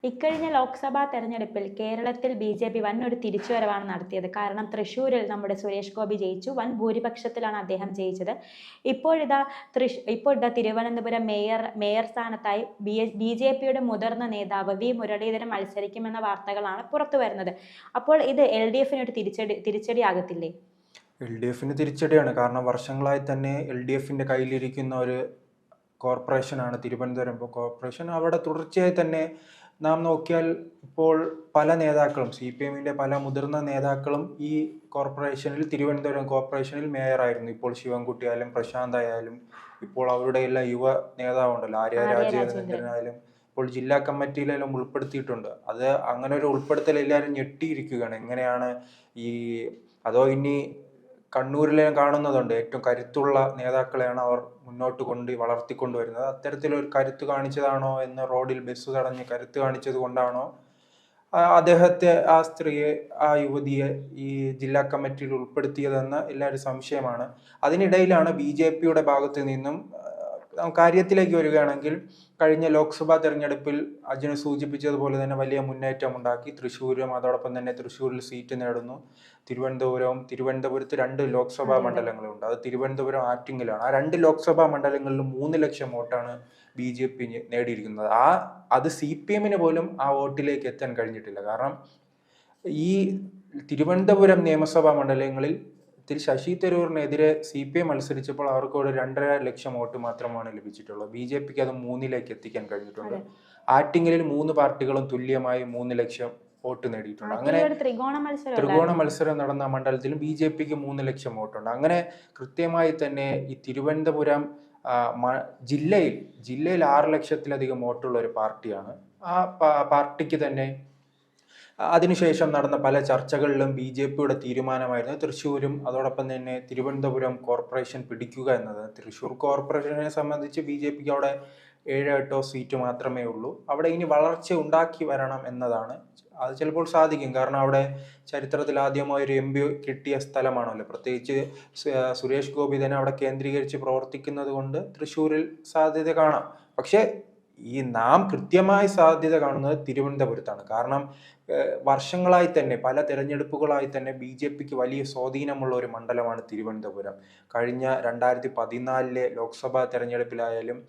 ഇക്കഴിഞ്ഞ ലോക്സഭാ തെരഞ്ഞെടുപ്പിൽ കേരളത്തിൽ ബി.ജെ.പി വൻ ഒരു തിരിച്ചുവരവാണ് നടത്തിയത്. കാരണം തൃശ്ശൂരിൽ നമ്മുടെ സുരേഷ് ഗോപി ജയിച്ചു. വൻ ഭൂരിപക്ഷത്തിലാണ് അദ്ദേഹം ജയിച്ചത്. ഇപ്പോഴിതാ തിരുവനന്തപുരം മേയർ സ്ഥാനത്തായി ബി.ജെ.പിയുടെ മുതിർന്ന നേതാവ് വി. മുരളീധരൻ മത്സരിക്കുമെന്ന വാർത്തകളാണ് പുറത്തുവരുന്നത്. അപ്പോൾ ഇത് എൽ.ഡി.എഫിന് ഒരു തിരിച്ചടിയാകത്തില്ലേ? എൽ.ഡി.എഫിന് തിരിച്ചടിയാണ്. കാരണം വർഷങ്ങളായി തന്നെ എൽ.ഡി.എഫിൻ്റെ കയ്യിലിരിക്കുന്ന ഒരു കോർപ്പറേഷനാണ് തിരുവനന്തപുരം കോർപ്പറേഷൻ. അവിടെ തുടർച്ചയായി തന്നെ നാം നോക്കിയാൽ ഇപ്പോൾ പല നേതാക്കളും CPM-ൻ്റെ പല മുതിർന്ന നേതാക്കളും ഈ തിരുവനന്തപുരം കോർപ്പറേഷനിൽ മേയറായിരുന്നു. ഇപ്പോൾ ശിവൻകുട്ടി ആയാലും പ്രശാന്ത് ആയാലും ഇപ്പോൾ അവരുടെ എല്ലാ യുവ നേതാവുണ്ടല്ലോ ആര്യ രാജേന്ദ്രനായാലും ഇപ്പോൾ ജില്ലാ കമ്മിറ്റിയിലെല്ലാം ഉൾപ്പെടുത്തിയിട്ടുണ്ട്. അത് അങ്ങനെ ഒരു ഉൾപ്പെടുത്തൽ എല്ലാവരും ഞെട്ടിയിരിക്കുകയാണ്. എങ്ങനെയാണ് അതോ ഇനി കണ്ണൂരിലും കാണുന്നതുണ്ട്, ഏറ്റവും കരുത്തുള്ള നേതാക്കളെയാണ് അവർ മുന്നോട്ട് വളർത്തിക്കൊണ്ടുവരുന്നത്. അത്തരത്തിലൊരു കരുത്ത് കാണിച്ചതാണോ എന്ന്, റോഡിൽ ബസ് തടഞ്ഞ് കരുത്ത് കാണിച്ചത് കൊണ്ടാണോ അദ്ദേഹത്തെ, ആ സ്ത്രീയെ, ആ യുവതിയെ ഈ ജില്ലാ കമ്മിറ്റിയിൽ ഉൾപ്പെടുത്തിയതെന്ന് എല്ലാവരും സംശയമാണ്. അതിനിടയിലാണ് BJP-യുടെ ഭാഗത്ത് നിന്നും കാര്യത്തിലേക്ക് വരികയാണെങ്കിൽ കഴിഞ്ഞ ലോക്സഭാ തെരഞ്ഞെടുപ്പിൽ അജിന് സൂചിപ്പിച്ചതുപോലെ തന്നെ വലിയ മുന്നേറ്റം ഉണ്ടാക്കി. തൃശ്ശൂരും അതോടൊപ്പം തന്നെ തൃശ്ശൂരിൽ സീറ്റ് നേടുന്നു. തിരുവനന്തപുരത്ത് 2 ലോക്സഭാ മണ്ഡലങ്ങളുണ്ട്. അത് തിരുവനന്തപുരം ആറ്റിങ്ങലാണ്. ആ 2 ലോക്സഭാ മണ്ഡലങ്ങളിലും 3 ലക്ഷം വോട്ടാണ് BJP നേടിയിരിക്കുന്നത്. അത് CPM-ന് പോലും ആ വോട്ടിലേക്ക് എത്താൻ കഴിഞ്ഞിട്ടില്ല. കാരണം ഈ തിരുവനന്തപുരം നിയമസഭാ മണ്ഡലങ്ങളിൽ ശശി തരൂരിനെതിരെ CPM മത്സരിച്ചപ്പോൾ അവർക്ക് ഒരു 2.5 ലക്ഷം വോട്ട് മാത്രമാണ് ലഭിച്ചിട്ടുള്ളത്. BJP-ക്ക് അത് 3-ലേക്ക് എത്തിക്കാൻ കഴിഞ്ഞിട്ടുണ്ട്. ആറ്റിങ്ങലിൽ 3 പാർട്ടികളും തുല്യമായി 3 ലക്ഷം വോട്ട് നേടിയിട്ടുണ്ട്. അങ്ങനെ ത്രികോണ മത്സരം നടന്ന മണ്ഡലത്തിലും BJP-ക്ക് 3 ലക്ഷം വോട്ടുണ്ട്. അങ്ങനെ കൃത്യമായി തന്നെ ഈ തിരുവനന്തപുരം ജില്ലയിൽ 6 ലക്ഷത്തിലധികം വോട്ടുള്ള ഒരു പാർട്ടിയാണ്. ആ പാർട്ടിക്ക് തന്നെ അതിനുശേഷം നടന്ന പല ചർച്ചകളിലും BJP-യുടെ തീരുമാനമായിരുന്നു തൃശ്ശൂരും അതോടൊപ്പം തന്നെ തിരുവനന്തപുരം കോർപ്പറേഷൻ പിടിക്കുക എന്നത്. തൃശ്ശൂർ കോർപ്പറേഷനെ സംബന്ധിച്ച് BJP-ക്ക് അവിടെ 7-8 സീറ്റ് മാത്രമേ ഉള്ളൂ. അവിടെ ഇനി വളർച്ച ഉണ്ടാക്കി വരണം എന്നതാണ്. അത് ചിലപ്പോൾ സാധിക്കും. കാരണം അവിടെ ചരിത്രത്തിൽ ആദ്യമായി ഒരു MP കിട്ടിയ സ്ഥലമാണല്ലോ. പ്രത്യേകിച്ച് സുരേഷ് ഗോപി തന്നെ അവിടെ കേന്ദ്രീകരിച്ച് പ്രവർത്തിക്കുന്നത് കൊണ്ട് തൃശ്ശൂരിൽ സാധ്യത കാണാം. പക്ഷേ നാം കൃത്യമായി സാധ്യത കാണുന്നത് തിരുവനന്തപുരത്താണ്. കാരണം വർഷങ്ങളായി തന്നെ, പല തെരഞ്ഞെടുപ്പുകളായി തന്നെ BJP-ക്ക് വലിയ സ്വാധീനമുള്ള ഒരു മണ്ഡലമാണ് തിരുവനന്തപുരം. കഴിഞ്ഞ 2014 ലോക്സഭാ തെരഞ്ഞെടുപ്പിലായാലും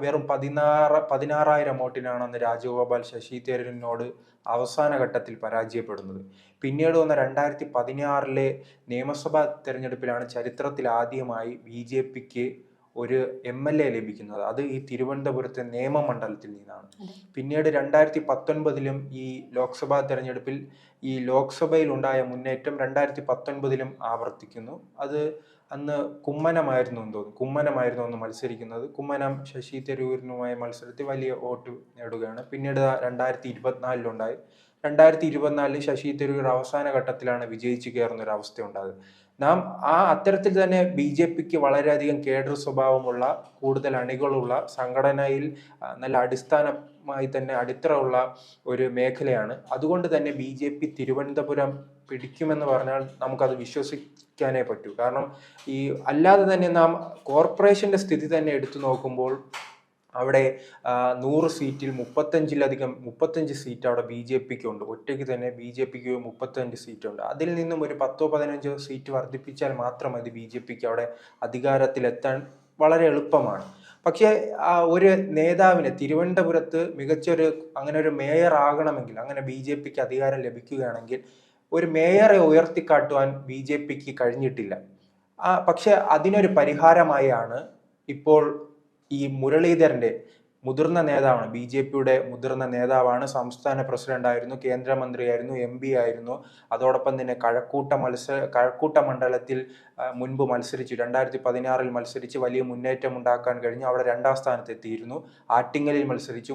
വെറും 16,000 വോട്ടിനാണ് അന്ന് രാജഗോപാൽ ശശി തരൂരിനോട് അവസാന ഘട്ടത്തിൽ പരാജയപ്പെടുന്നത്. പിന്നീട് വന്ന 2016 നിയമസഭാ തെരഞ്ഞെടുപ്പിലാണ് ചരിത്രത്തിൽ ആദ്യമായി BJP-ക്ക് ഒരു MLA ലഭിക്കുന്നത്. അത് ഈ തിരുവനന്തപുരത്തെ നിയമമണ്ഡലത്തിൽ നിന്നാണ്. പിന്നീട് 2019 ഈ ലോക്സഭാ തെരഞ്ഞെടുപ്പിൽ ഈ ലോക്സഭയിൽ ഉണ്ടായ മുന്നേറ്റം 2019 ആവർത്തിക്കുന്നു. അത് അന്ന് കുമ്മനമായിരുന്നു മത്സരിക്കുന്നത്. കുമ്മനം ശശി തരൂരിനുമായി മത്സരത്തിൽ വലിയ വോട്ട് നേടുകയാണ്. പിന്നീട് 2024 ഉണ്ടായി. 2024 ശശി തരൂർ അവസാന ഘട്ടത്തിലാണ് വിജയിച്ചു കയറുന്ന ഒരു അവസ്ഥ ഉണ്ടായത്. അത്തരത്തിൽ തന്നെ BJP-ക്ക് വളരെയധികം കേഡർ സ്വഭാവമുള്ള, കൂടുതൽ അണികളുള്ള, സംഘടനയിൽ നല്ല അടിസ്ഥാനമായി തന്നെ അടിത്തറയുള്ള ഒരു മേഖലയാണ്. അതുകൊണ്ട് തന്നെ BJP തിരുവനന്തപുരം പിടിക്കുമെന്ന് പറഞ്ഞാൽ നമുക്കത് വിശ്വസിക്കാനേ പറ്റൂ. കാരണം അല്ലാതെ തന്നെ നാം കോർപ്പറേഷന്റെ സ്ഥിതി തന്നെ എടുത്തു നോക്കുമ്പോൾ അവിടെ 100 സീറ്റിൽ 35 സീറ്റ് അവിടെ BJP-ക്ക് ഉണ്ട്. ഒറ്റയ്ക്ക് തന്നെ BJP-ക്ക് 35 സീറ്റ് ഉണ്ട്. അതിൽ നിന്നും ഒരു 10-15 സീറ്റ് വർദ്ധിപ്പിച്ചാൽ മാത്രം മതി BJP-ക്ക് അവിടെ അധികാരത്തിലെത്താൻ വളരെ എളുപ്പമാണ്. പക്ഷേ ഒരു നേതാവിന് തിരുവനന്തപുരത്ത് അങ്ങനെ ഒരു മേയർ ആകണമെങ്കിൽ, അങ്ങനെ BJP-ക്ക് അധികാരം ലഭിക്കുകയാണെങ്കിൽ ഒരു മേയറെ ഉയർത്തിക്കാട്ടുവാൻ BJP-ക്ക് കഴിഞ്ഞിട്ടില്ല. പക്ഷെ അതിനൊരു പരിഹാരമായാണ് ഇപ്പോൾ ഈ മുരളീധരന്റെ മുതിർന്ന നേതാവാണ്, BJP-യുടെ മുതിർന്ന നേതാവാണ്, സംസ്ഥാന പ്രസിഡന്റായിരുന്നു, കേന്ദ്രമന്ത്രിയായിരുന്നു, MP ആയിരുന്നു. അതോടൊപ്പം തന്നെ കഴക്കൂട്ട മണ്ഡലത്തിൽ മുൻപ് മത്സരിച്ചു. 2016 മത്സരിച്ച് വലിയ മുന്നേറ്റം ഉണ്ടാക്കാൻ കഴിഞ്ഞു. അവിടെ 2-ാം സ്ഥാനത്തെത്തിയിരുന്നു. ആറ്റിങ്ങലിൽ മത്സരിച്ചു,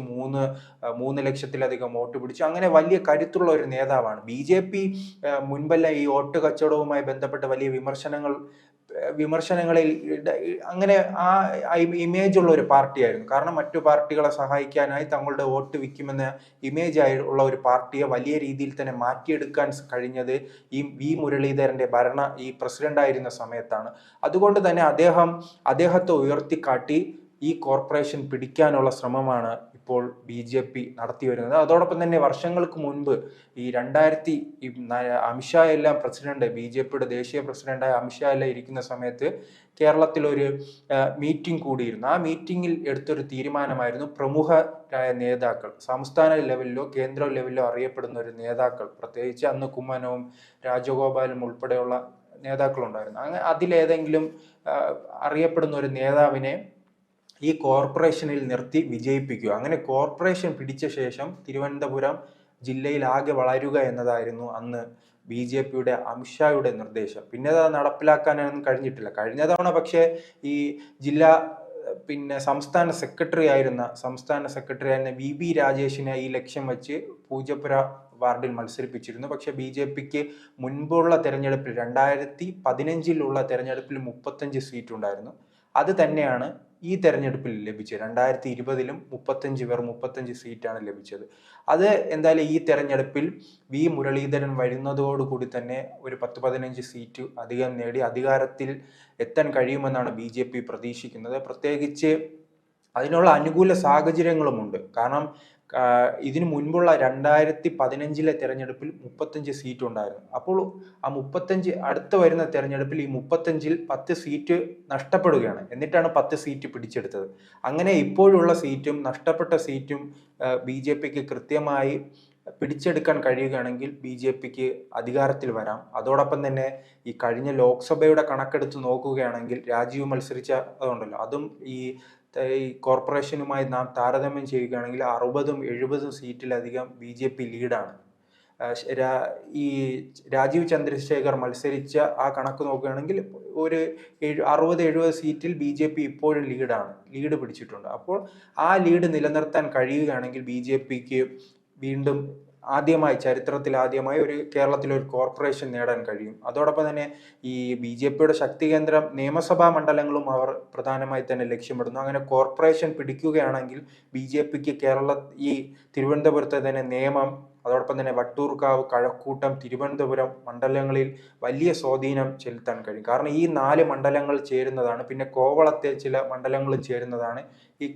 3 ലക്ഷത്തിലധികം വോട്ട് പിടിച്ചു. അങ്ങനെ വലിയ കരുത്തുള്ള ഒരു നേതാവാണ്. BJP മുൻപെല്ലാം ഈ വോട്ട് കച്ചവടവുമായി ബന്ധപ്പെട്ട് വലിയ വിമർശനങ്ങളിൽ അങ്ങനെ ആ ഇമേജ് ഉള്ള ഒരു പാർട്ടിയായിരുന്നു. കാരണം മറ്റു പാർട്ടികളെ സഹായിക്കാനായി തങ്ങളുടെ വോട്ട് വിൽക്കുമെന്ന ഇമേജ് ഉള്ള ഒരു പാർട്ടിയെ വലിയ രീതിയിൽ തന്നെ മാറ്റിയെടുക്കാൻ കഴിഞ്ഞത് ഈ വി മുരളീധരന്റെ ഈ പ്രസിഡന്റ് ആയിരുന്ന സമയത്താണ്. അതുകൊണ്ട് തന്നെ അദ്ദേഹത്തെ ഉയർത്തിക്കാട്ടി ഈ കോർപ്പറേഷൻ പിടിക്കാനുള്ള ശ്രമമാണ് ഇപ്പോൾ BJP നടത്തി വരുന്നത്. അതോടൊപ്പം തന്നെ വർഷങ്ങൾക്ക് മുൻപ് ഈ അമിത്ഷാ എല്ലാം പ്രസിഡന്റ്, BJPയുടെ ദേശീയ പ്രസിഡന്റായ അമിത്ഷാ എല്ലാം ഇരിക്കുന്ന സമയത്ത് കേരളത്തിലൊരു മീറ്റിംഗ് കൂടിയിരുന്നു. ആ മീറ്റിംഗിൽ എടുത്തൊരു തീരുമാനമായിരുന്നു പ്രമുഖരായ നേതാക്കൾ, സംസ്ഥാന ലെവലിലോ കേന്ദ്ര ലെവലിലോ അറിയപ്പെടുന്ന ഒരു നേതാക്കൾ, പ്രത്യേകിച്ച് അന്ന് കുമ്മനവും രാജഗോപാലും ഉൾപ്പെടെയുള്ള നേതാക്കളുണ്ടായിരുന്നു. അങ്ങനെ അതിലേതെങ്കിലും അറിയപ്പെടുന്ന ഒരു നേതാവിനെ ഈ കോർപ്പറേഷനിൽ നിർത്തി വിജയിപ്പിക്കുക. അങ്ങനെ കോർപ്പറേഷൻ പിടിച്ച ശേഷം തിരുവനന്തപുരം ജില്ലയിൽ ആകെ വളരുക എന്നതായിരുന്നു അന്ന് BJPയുടെ അമിത്ഷായുടെ നിർദ്ദേശം. പിന്നെ അത് നടപ്പിലാക്കാനൊന്നും കഴിഞ്ഞിട്ടില്ല. കഴിഞ്ഞ തവണ പക്ഷേ ഈ ജില്ലാ സംസ്ഥാന സെക്രട്ടറി ആയിരുന്ന VB രാജേഷിനെ ഈ ലക്ഷ്യം വെച്ച് പൂജപ്പുര വാർഡിൽ മത്സരിപ്പിച്ചിരുന്നു. പക്ഷെ BJPക്ക് മുൻപുള്ള തെരഞ്ഞെടുപ്പിൽ 2015 തെരഞ്ഞെടുപ്പിൽ 35 സീറ്റ് ഉണ്ടായിരുന്നു. അത് തന്നെയാണ് ഈ തെരഞ്ഞെടുപ്പിൽ ലഭിച്ചത്. 2020 35 സീറ്റാണ് ലഭിച്ചത്. അത് എന്തായാലും ഈ തെരഞ്ഞെടുപ്പിൽ മുരളീധരൻ വരുന്നതോടുകൂടി തന്നെ ഒരു 10-15 സീറ്റ് അധികം നേടി അധികാരത്തിൽ എത്താൻ കഴിയുമെന്നാണ് BJP പ്രതീക്ഷിക്കുന്നത്. പ്രത്യേകിച്ച് അതിനുള്ള അനുകൂല സാഹചര്യങ്ങളുമുണ്ട്. കാരണം ഇതിനു മുൻപുള്ള 2015 തെരഞ്ഞെടുപ്പിൽ 35 സീറ്റ് ഉണ്ടായിരുന്നു. അപ്പോൾ ആ 35 അടുത്ത് വരുന്ന തെരഞ്ഞെടുപ്പിൽ ഈ 35-ൽ 10 സീറ്റ് നഷ്ടപ്പെടുകയാണ്. എന്നിട്ടാണ് 10 സീറ്റ് പിടിച്ചെടുത്തത്. അങ്ങനെ ഇപ്പോഴുള്ള സീറ്റും നഷ്ടപ്പെട്ട സീറ്റും BJPക്ക് കൃത്യമായി പിടിച്ചെടുക്കാൻ കഴിയുകയാണെങ്കിൽ BJPക്ക് അധികാരത്തിൽ വരാം. അതോടൊപ്പം തന്നെ ഈ കഴിഞ്ഞ ലോക്സഭയുടെ കണക്കെടുത്ത് നോക്കുകയാണെങ്കിൽ രാജീവ് മത്സരിച്ച അതുണ്ടല്ലോ, അതും ഈ കോർപ്പറേഷനുമായി നാം താരതമ്യം ചെയ്യുകയാണെങ്കിൽ 60-70 സീറ്റിലധികം BJP ലീഡാണ്. ഈ രാജീവ് ചന്ദ്രശേഖർ മത്സരിച്ച ആ കണക്ക് നോക്കുകയാണെങ്കിൽ ഒരു 60-70 സീറ്റിൽ BJP ഇപ്പോഴും ലീഡ് പിടിച്ചിട്ടുണ്ട്. അപ്പോൾ ആ ലീഡ് നിലനിർത്താൻ കഴിയുകയാണെങ്കിൽ BJPക്ക് വീണ്ടും ചരിത്രത്തിൽ ആദ്യമായി കേരളത്തിൽ ഒരു കോർപ്പറേഷൻ നേടാൻ കഴിയും. അതോടൊപ്പം തന്നെ ഈ BJPയുടെ ശക്തി കേന്ദ്രം നിയമസഭാ മണ്ഡലങ്ങളും അവർ പ്രധാനമായി തന്നെ ലക്ഷ്യമിടുന്നു. അങ്ങനെ കോർപ്പറേഷൻ പിടിക്കുകയാണെങ്കിൽ BJPക്ക് ഈ തിരുവനന്തപുരത്തെ തന്നെ നേമം, അതോടൊപ്പം തന്നെ വട്ടിയൂർക്കാവ്, കഴക്കൂട്ടം, തിരുവനന്തപുരം മണ്ഡലങ്ങളിൽ വലിയ സ്വാധീനം ചെലുത്താൻ കഴിയും. കാരണം ഈ 4 മണ്ഡലങ്ങൾ ചേരുന്നതാണ്, പിന്നെ കോവളത്തെ ചില മണ്ഡലങ്ങളും ചേരുന്നതാണ് ഈ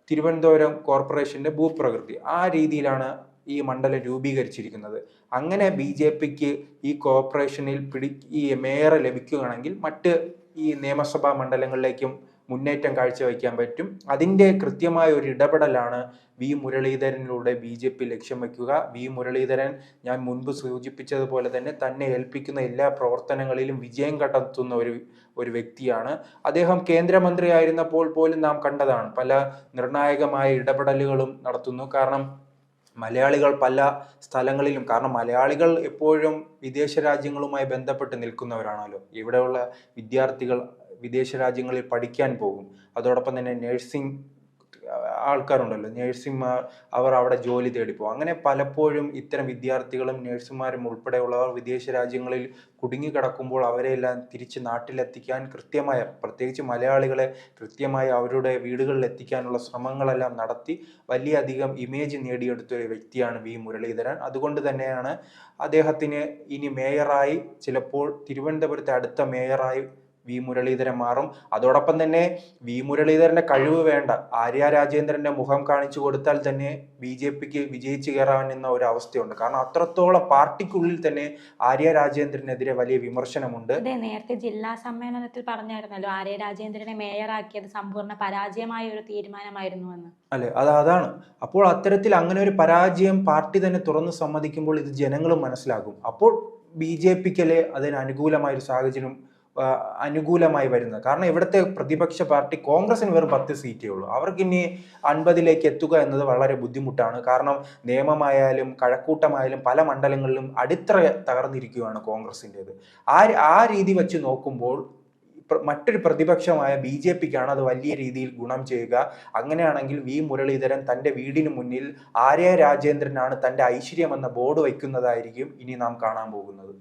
തിരുവനന്തപുരം കോർപ്പറേഷന്റെ ഭൂപ്രകൃതി. ആ രീതിയിലാണ് ഈ മണ്ഡലം രൂപീകരിച്ചിരിക്കുന്നത്. അങ്ങനെ BJPക്ക് ഈ കോർപ്പറേഷനിൽ ഈ മേയറെ ലഭിക്കുകയാണെങ്കിൽ മറ്റ് ഈ നിയമസഭാ മണ്ഡലങ്ങളിലേക്കും മുന്നേറ്റം കാഴ്ചവെക്കാൻ പറ്റും. അതിൻ്റെ കൃത്യമായ ഒരു ഇടപെടലാണ് മുരളീധരനിലൂടെ BJP ലക്ഷ്യം വയ്ക്കുക. മുരളീധരൻ ഞാൻ മുൻപ് സൂചിപ്പിച്ചതുപോലെ തന്നെ ഏൽപ്പിക്കുന്ന എല്ലാ പ്രവർത്തനങ്ങളിലും വിജയം കണ്ടെത്തുന്ന ഒരു വ്യക്തിയാണ്. അദ്ദേഹം കേന്ദ്രമന്ത്രി ആയിരുന്നപ്പോൾ പോലും നാം കണ്ടതാണ്, പല നിർണായകമായ ഇടപെടലുകളും നടത്തുന്നു. കാരണം മലയാളികൾ പല സ്ഥലങ്ങളിലും, കാരണം മലയാളികൾ എപ്പോഴും വിദേശ രാജ്യങ്ങളുമായി ബന്ധപ്പെട്ട് നിൽക്കുന്നവരാണല്ലോ. ഇവിടെയുള്ള വിദ്യാർത്ഥികൾ വിദേശ രാജ്യങ്ങളിൽ പഠിക്കാൻ പോകും. അതോടൊപ്പം തന്നെ നഴ്സിംഗ് ആൾക്കാരുണ്ടല്ലോ, നഴ്സുമാർ, അവർ അവിടെ ജോലി തേടി പോകും. അങ്ങനെ പലപ്പോഴും ഇത്തരം വിദ്യാർത്ഥികളും നഴ്സുമാരും ഉൾപ്പെടെയുള്ളവർ വിദേശ രാജ്യങ്ങളിൽ കുടുങ്ങിക്കിടക്കുമ്പോൾ അവരെല്ലാം തിരിച്ച് നാട്ടിലെത്തിക്കാൻ പ്രത്യേകിച്ച് മലയാളികളെ കൃത്യമായി അവരുടെ വീടുകളിൽ എത്തിക്കാനുള്ള ശ്രമങ്ങളെല്ലാം നടത്തി വലിയധികം ഇമേജ് നേടിയെടുത്ത ഒരു വ്യക്തിയാണ് മുരളീധരൻ. അതുകൊണ്ട് തന്നെയാണ് അദ്ദേഹത്തിന് ഇനി മേയറായി, ചിലപ്പോൾ തിരുവനന്തപുരത്തെ അടുത്ത മേയറായി മുരളീധരൻ മാറും. അതോടൊപ്പം തന്നെ മുരളീധരന്റെ കഴിവ് വേണ്ട, ആര്യ രാജേന്ദ്രന്റെ മുഖം കാണിച്ചു കൊടുത്താൽ തന്നെ BJPക്ക് വിജയിച്ചു കയറാമെന്ന ഒരു അവസ്ഥയുണ്ട്. കാരണം അത്രത്തോളം പാർട്ടിക്കുള്ളിൽ തന്നെ ആര്യ രാജേന്ദ്രനെതിരെ വലിയ വിമർശനമുണ്ട്. നേരത്തെ ജില്ലാ സമ്മേളനത്തിൽ പറഞ്ഞായിരുന്നല്ലോ, ആര്യ രാജേന്ദ്രനെ മേയറാക്കിയത് സമ്പൂർണ്ണ പരാജയമായ ഒരു തീരുമാനമായിരുന്നു എന്ന്. അല്ലെ, അതാണ്. അപ്പോൾ അത്തരത്തിൽ അങ്ങനെ ഒരു പരാജയം പാർട്ടി തന്നെ തുറന്നു സമ്മതിക്കുമ്പോൾ ഇത് ജനങ്ങളും മനസ്സിലാക്കും. അപ്പോൾ BJPക്കല്ലേ അതിന് അനുകൂലമായ ഒരു സാഹചര്യം അനുകൂലമായി വരുന്നത്. കാരണം ഇവിടുത്തെ പ്രതിപക്ഷ പാർട്ടി കോൺഗ്രസിന് വെറും 10 സീറ്റേ ഉള്ളൂ. അവർക്ക് ഇനി 50-ലേക്ക് എത്തുക എന്നത് വളരെ ബുദ്ധിമുട്ടാണ്. കാരണം നിയമമായാലും കഴക്കൂട്ടമായാലും പല മണ്ഡലങ്ങളിലും അടിത്തറ തകർന്നിരിക്കുകയാണ് കോൺഗ്രസിൻ്റെത്. ആ രീതി വെച്ച് നോക്കുമ്പോൾ മറ്റൊരു പ്രതിപക്ഷമായ BJPക്കാണ് അത് വലിയ രീതിയിൽ ഗുണം ചെയ്യുക. അങ്ങനെയാണെങ്കിൽ മുരളീധരൻ തൻ്റെ വീടിന് മുന്നിൽ ആര്യ രാജേന്ദ്രനാണ് തൻ്റെ ഐശ്വര്യമെന്ന ബോർഡ് വയ്ക്കുന്നതായിരിക്കും ഇനി നാം കാണാൻ പോകുന്നത്.